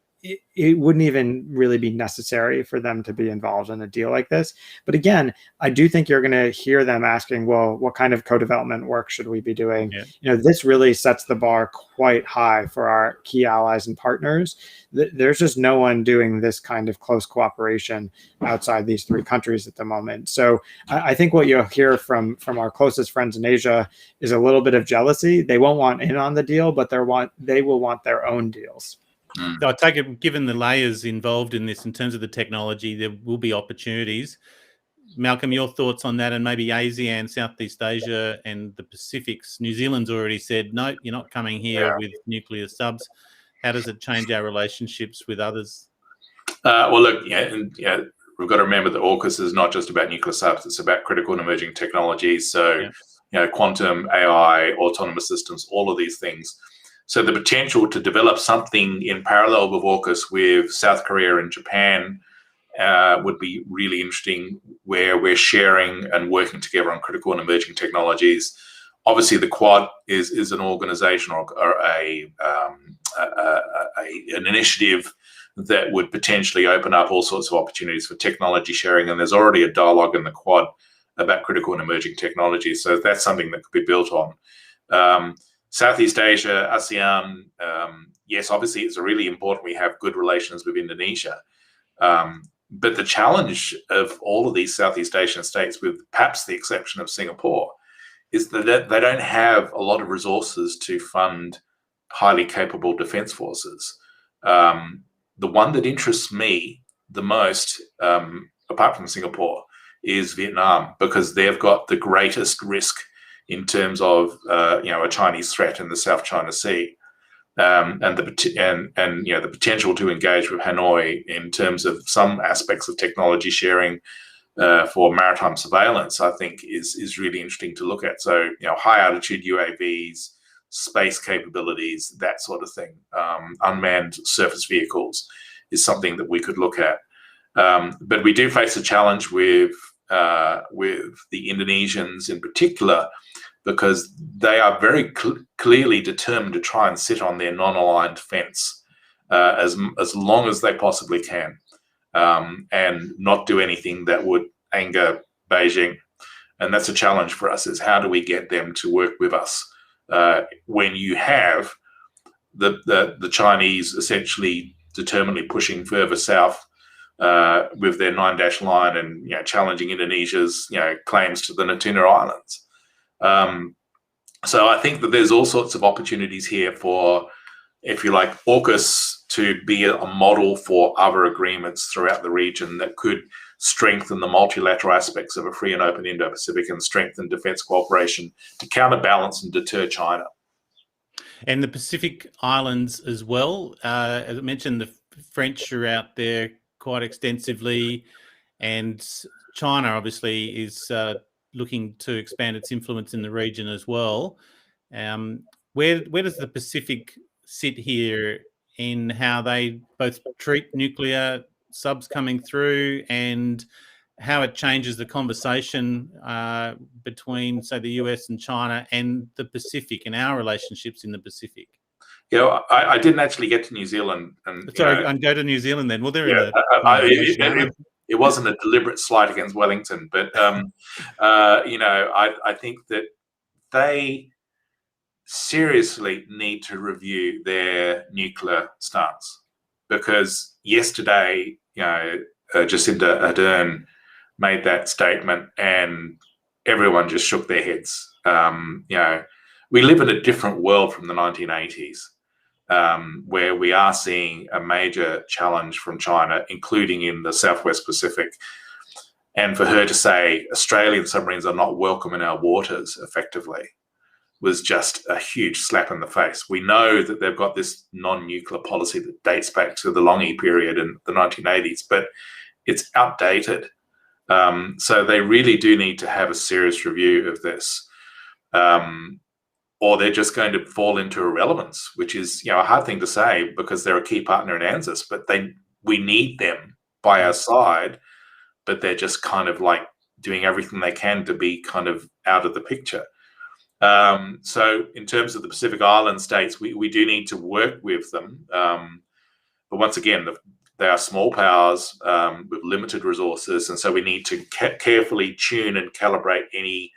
it wouldn't even really be necessary for them to be involved in a deal like this. But again, I do think you're going to hear them asking, well, what kind of co-development work should we be doing? Yeah. This really sets the bar quite high for our key allies and partners. There's just no one doing this kind of close cooperation outside these three countries at the moment. So I think what you'll hear from our closest friends in Asia is a little bit of jealousy. They won't want in on the deal, but they will want their own deals. I take it, given the layers involved in this in terms of the technology, there will be opportunities. Malcolm, your thoughts on that, and maybe ASEAN, Southeast Asia and the Pacifics. New Zealand's already said, no, you're not coming here with nuclear subs. How does it change our relationships with others? Well, look, we've got to remember that AUKUS is not just about nuclear subs, it's about critical and emerging technologies. So, quantum, AI, autonomous systems, all of these things. So the potential to develop something in parallel with AUKUS with South Korea and Japan would be really interesting, where we're sharing and working together on critical and emerging technologies. Obviously, the Quad is an organization or an initiative that would potentially open up all sorts of opportunities for technology sharing. And there's already a dialogue in the Quad about critical and emerging technologies. So that's something that could be built on. Southeast Asia, ASEAN, yes, obviously it's really important we have good relations with Indonesia. But the challenge of all of these Southeast Asian states, with perhaps the exception of Singapore, is that they don't have a lot of resources to fund highly capable defense forces. The one that interests me the most, apart from Singapore, is Vietnam, because they've got the greatest risk in terms of a Chinese threat in the South China Sea, and the potential to engage with Hanoi in terms of some aspects of technology sharing for maritime surveillance, I think is really interesting to look at. So high altitude UAVs, space capabilities, that sort of thing, unmanned surface vehicles is something that we could look at. But we do face a challenge with the Indonesians in particular, because they are very clearly determined to try and sit on their non-aligned fence as long as they possibly can, and not do anything that would anger Beijing. And that's a challenge for us, is how do we get them to work with us when you have the Chinese essentially determinedly pushing further south with their 9-dash line and challenging Indonesia's claims to the Natuna Islands. So I think that there's all sorts of opportunities here for, if you like, AUKUS to be a model for other agreements throughout the region that could strengthen the multilateral aspects of a free and open Indo-Pacific and strengthen defense cooperation to counterbalance and deter China. And the Pacific Islands as well. As I mentioned, the French are out there quite extensively, and China obviously is looking to expand its influence in the region as well. Where does the Pacific sit here in how they both treat nuclear subs coming through, and how it changes the conversation between, say, the US and China and the Pacific and our relationships in the Pacific? I didn't actually get to New Zealand. And go to New Zealand then. Well, they're in the... It wasn't a deliberate slight against Wellington, but I think that seriously need to review their nuclear stance, because yesterday, Jacinda Ardern made that statement and everyone just shook their heads. We live in a different world from the 1980s, where we are seeing a major challenge from China, including in the Southwest Pacific. And for her to say Australian submarines are not welcome in our waters effectively was just a huge slap in the face. We know that they've got this non-nuclear policy that dates back to the Longy period in the 1980s, but it's outdated. So they really do need to have a serious review of this, or they're just going to fall into irrelevance, which is a hard thing to say because they're a key partner in ANZUS, but we need them by our side, but they're just kind of like doing everything they can to be kind of out of the picture. So in terms of the Pacific Island states, we do need to work with them. But once again, they are small powers with limited resources. And so we need to carefully tune and calibrate any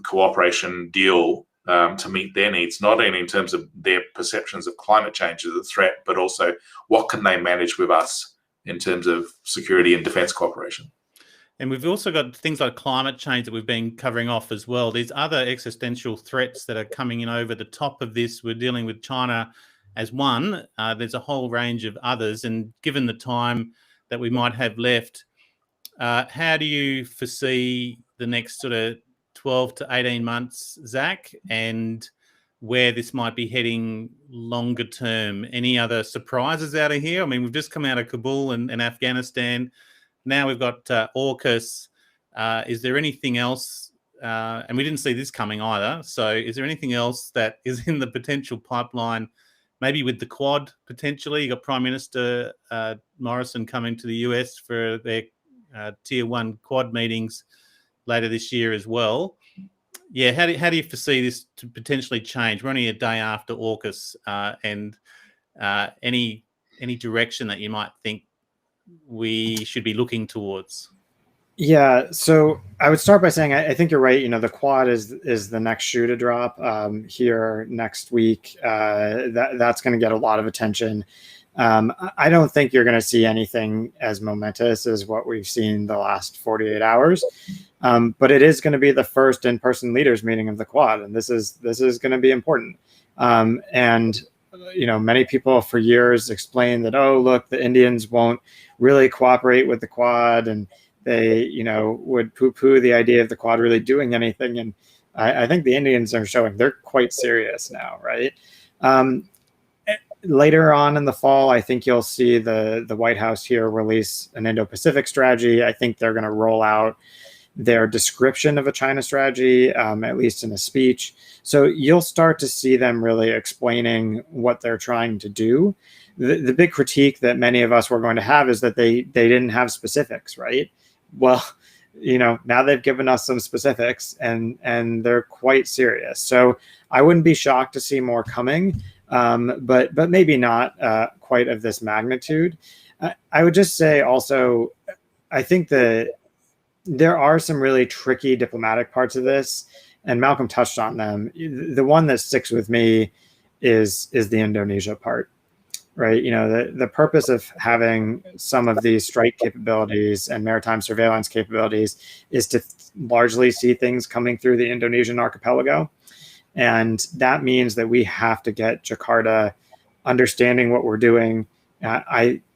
cooperation deal to meet their needs, not only in terms of their perceptions of climate change as a threat, but also what can they manage with us in terms of security and defence cooperation. And we've also got things like climate change that we've been covering off as well. These other existential threats that are coming in over the top of this. We're dealing with China as one. There's a whole range of others. And given the time that we might have left, how do you foresee the next sort of 12 to 18 months, Zack, and where this might be heading longer term? Any other surprises out of here? I mean, we've just come out of Kabul and Afghanistan. Now we've got AUKUS. Is there anything else? And we didn't see this coming either. So is there anything else that is in the potential pipeline, maybe with the Quad potentially? You got Prime Minister Morrison coming to the US for their Tier 1 Quad meetings later this year as well. Yeah, how do you foresee this to potentially change? We're only a day after AUKUS, and any direction that you might think we should be looking towards? Yeah, so I would start by saying I think you're right. The Quad is the next shoe to drop here next week. That's going to get a lot of attention. I don't think you're going to see anything as momentous as what we've seen the last 48 hours, but it is going to be the first in-person leaders meeting of the Quad, and this is going to be important. And many people for years explained that, oh, look, the Indians won't really cooperate with the Quad, and they, would poo-poo the idea of the Quad really doing anything. And I think the Indians are showing they're quite serious now, right? Later on in the fall, I think you'll see the White House here release an Indo-Pacific strategy. I think they're going to roll out their description of a China strategy, at least in a speech. So you'll start to see them really explaining what they're trying to do. The big critique that many of us were going to have is that they didn't have specifics, right? Well, now they've given us some specifics, and they're quite serious. So I wouldn't be shocked to see more coming, but maybe not quite of this magnitude. I would just say also, I think that there are some really tricky diplomatic parts of this, and Malcolm touched on them. The one that sticks with me is the Indonesia part, right? The purpose of having some of these strike capabilities and maritime surveillance capabilities is to largely see things coming through the Indonesian archipelago. And that means that we have to get Jakarta understanding what we're doing.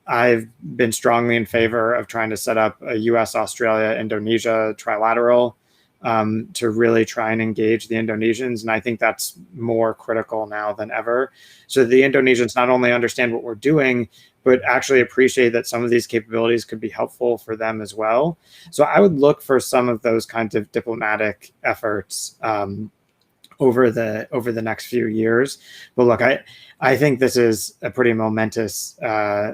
I've been strongly in favor of trying to set up a US, Australia, Indonesia trilateral to really try and engage the Indonesians. And I think that's more critical now than ever. So the Indonesians not only understand what we're doing, but actually appreciate that some of these capabilities could be helpful for them as well. So I would look for some of those kinds of diplomatic efforts over the next few years. But look, I think this is a pretty momentous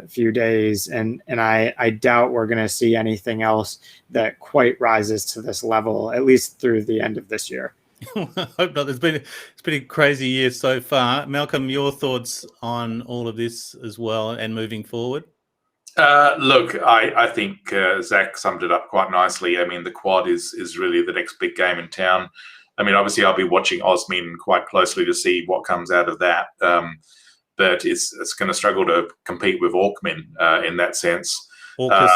few days, and I doubt we're going to see anything else that quite rises to this level, at least through the end of this year. I hope not. It's been a crazy year so far. Malcolm, your thoughts on all of this as well and moving forward? Look, I think Zack summed it up quite nicely. I mean, the Quad is really the next big game in town. I mean, obviously, I'll be watching AUSMIN quite closely to see what comes out of that. But it's going to struggle to compete with AUKMIN in that sense. AUKUS.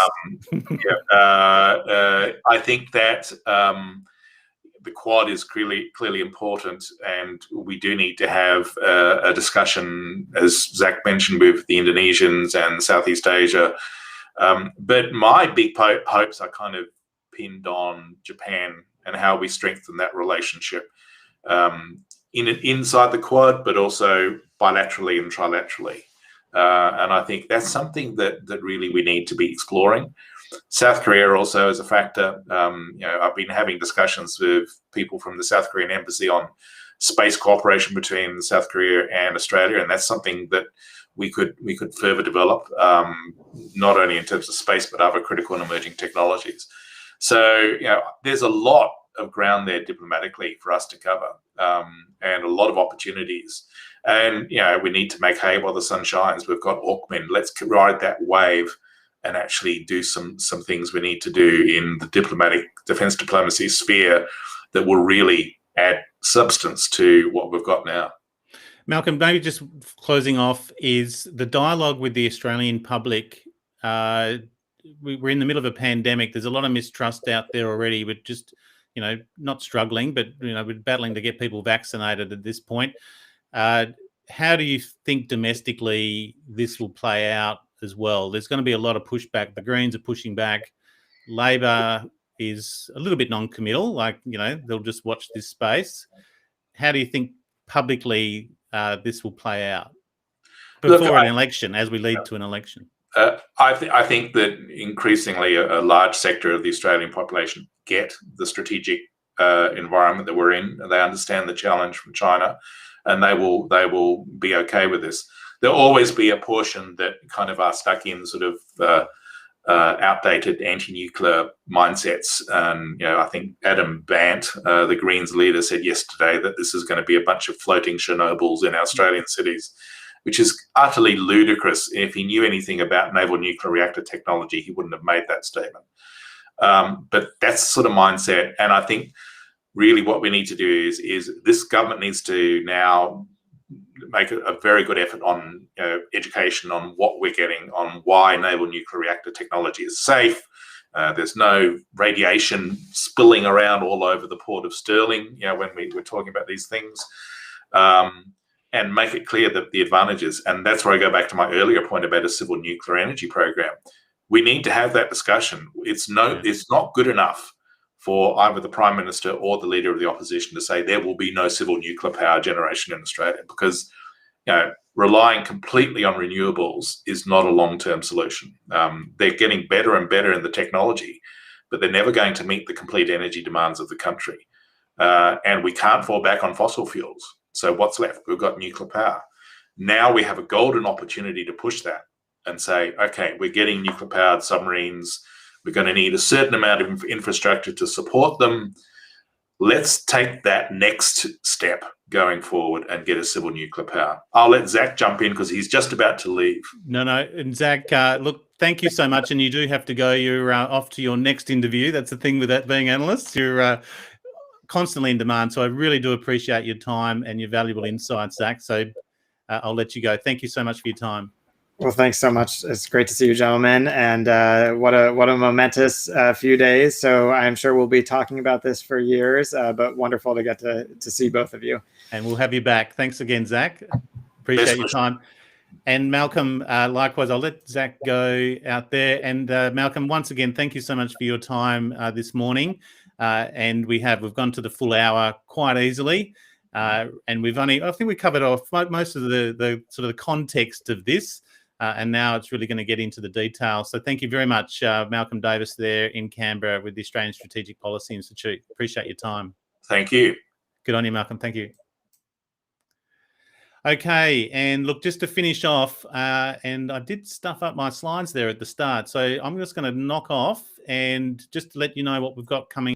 I think that the Quad is clearly important, and we do need to have a discussion, as Zach mentioned, with the Indonesians and Southeast Asia. But my big hopes are kind of pinned on Japan and how we strengthen that relationship inside the Quad, but also bilaterally and trilaterally. And I think that's something that really we need to be exploring. South Korea also is a factor. I've been having discussions with people from the South Korean embassy on space cooperation between South Korea and Australia, and that's something that we could further develop, not only in terms of space but other critical and emerging technologies. So there's a lot of ground there diplomatically for us to cover, and a lot of opportunities. And we need to make hay while the sun shines. We've got AUKMIN. Let's ride that wave and actually do some things we need to do in the defense diplomacy sphere that will really add substance to what we've got now. Malcolm, maybe just closing off, is the dialogue with the Australian public. We're in the middle of a pandemic. There's a lot of mistrust out there already. We're just, not struggling, but, we're battling to get people vaccinated at this point. How do you think domestically this will play out as well? There's going to be a lot of pushback. The Greens are pushing back. Labor is a little bit non-committal, like, they'll just watch this space. How do you think publicly this will play out before an election, as we lead to an election? I think that increasingly a large sector of the Australian population get the strategic environment that we're in. They understand the challenge from China, and they will be okay with this. There'll always be a portion that kind of are stuck in sort of outdated anti-nuclear mindsets. And I think Adam Bant, the Greens leader, said yesterday that this is going to be a bunch of floating Chernobyls in Australian cities, which is utterly ludicrous. If he knew anything about naval nuclear reactor technology, he wouldn't have made that statement. But that's the sort of mindset. And I think really what we need to do is this government needs to now make a very good effort on education on what we're getting, on why naval nuclear reactor technology is safe. There's no radiation spilling around all over the port of Stirling, when we're talking about these things. And make it clear that the advantages, and that's where I go back to my earlier point about a civil nuclear energy program. We need to have that discussion. It's not good enough for either the Prime Minister or the Leader of the Opposition to say there will be no civil nuclear power generation in Australia, because relying completely on renewables is not a long-term solution. They're getting better and better in the technology, but they're never going to meet the complete energy demands of the country. And we can't fall back on fossil fuels. So what's left? We've got nuclear power. Now we have a golden opportunity to push that and say, okay, we're getting nuclear-powered submarines. We're going to need a certain amount of infrastructure to support them. Let's take that next step going forward and get a civil nuclear power. I'll let Zach jump in because he's just about to leave. No. And Zach, look, thank you so much. And you do have to go. You're off to your next interview. That's the thing with that being analysts. You're constantly in demand. So I really do appreciate your time and your valuable insights, Zach. So I'll let you go. Thank you so much for your time. Well, thanks so much. It's great to see you, gentlemen. And what a momentous few days. So I'm sure we'll be talking about this for years, but wonderful to get to see both of you. And we'll have you back. Thanks again, Zach. Appreciate your time. And Malcolm, likewise, I'll let Zach go out there. And Malcolm, once again, thank you so much for your time this morning. And we've gone to the full hour quite easily. And I think we covered off most of the sort of the context of this. And now it's really going to get into the details. So thank you very much, Malcolm Davis there in Canberra with the Australian Strategic Policy Institute. Appreciate your time. Thank you. Good on you, Malcolm. Thank you. Okay, and look, just to finish off, and I did stuff up my slides there at the start, so I'm just going to knock off and just to let you know what we've got coming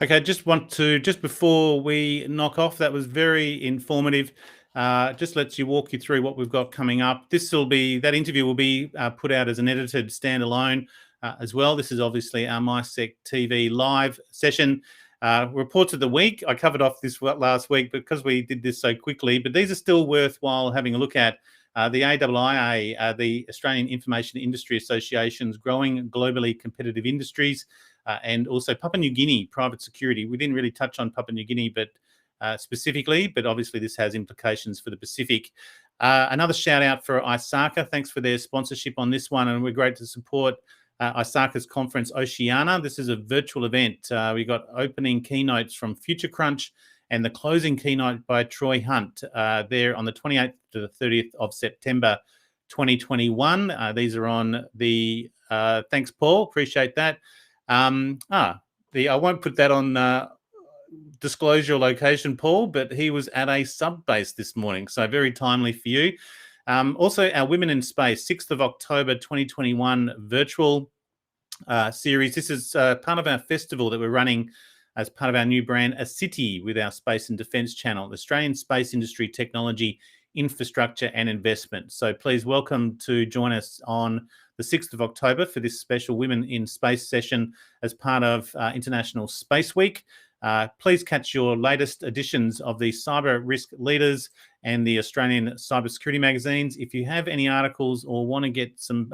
Okay, just before we knock off, that was very informative. Just lets you walk you through what we've got coming up. That interview will be put out as an edited standalone as well. This is obviously our MySecTV live session. Reports of the week, I covered off this last week because we did this so quickly, but these are still worthwhile having a look at. The AIIA, the Australian Information Industry Association's Growing Globally Competitive Industries, and also Papua New Guinea private security. We didn't really touch on Papua New Guinea, but specifically, but obviously this has implications for the Pacific. Another shout out for ISACA. Thanks for their sponsorship on this one, and we're great to support ISACA's conference Oceania. This is a virtual event. We got opening keynotes from Future Crunch and the closing keynote by Troy Hunt there on the 28th to the 30th of September 2021. These are on the, thanks Paul, appreciate that. I won't put that on disclose your location, Paul, but he was at a sub base this morning, so very timely for you. Also, our Women in Space, 6th of October 2021 virtual series. This is part of our festival that we're running as part of our new brand, A City, with our Space and Defence channel, Australian Space Industry Technology, Infrastructure and Investment. So please welcome to join us on the 6th of October for this special Women in Space session as part of International Space Week. Please catch your latest editions of the Cyber Risk Leaders and the Australian Cybersecurity magazines. If you have any articles or want to get some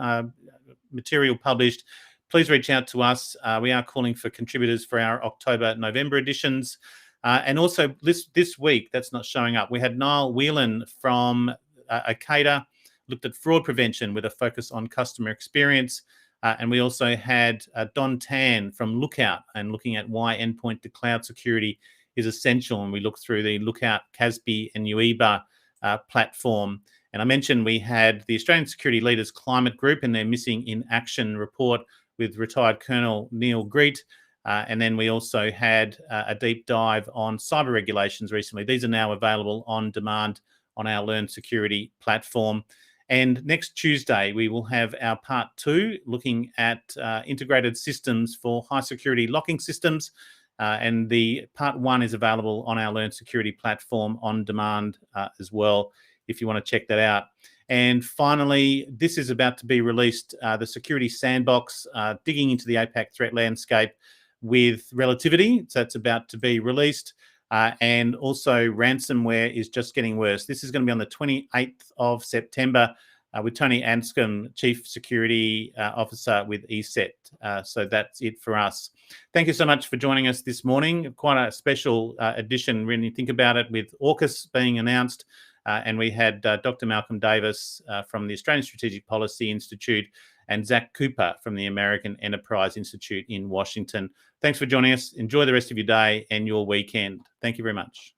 material published, please reach out to us. We are calling for contributors for our October-November editions. And also this week, that's not showing up, we had Niall Whelan from ACADA, looked at fraud prevention with a focus on customer experience. And we also had Don Tan from Lookout and looking at why endpoint to cloud security is essential. And we looked through the Lookout, CASB and UEBA platform. And I mentioned we had the Australian Security Leaders Climate Group and their Missing in Action report with retired Colonel Neil Greet. And then we also had a deep dive on cyber regulations recently. These are now available on demand on our Learn Security platform. And next Tuesday, we will have our part 2 looking at integrated systems for high security locking systems. And the part 1 is available on our Learn Security platform on demand as well, if you want to check that out. And finally, this is about to be released, the Security Sandbox, digging into the APAC threat landscape with relativity. So that's about to be released. And also ransomware is just getting worse. This is going to be on the 28th of September with Tony Anscombe, Chief Security Officer with ESET. So that's it for us. Thank you so much for joining us this morning. Quite a special edition when you think about it, with AUKUS being announced. And we had Dr. Malcolm Davis from the Australian Strategic Policy Institute and Zack Cooper from the American Enterprise Institute in Washington. Thanks for joining us. Enjoy the rest of your day and your weekend. Thank you very much.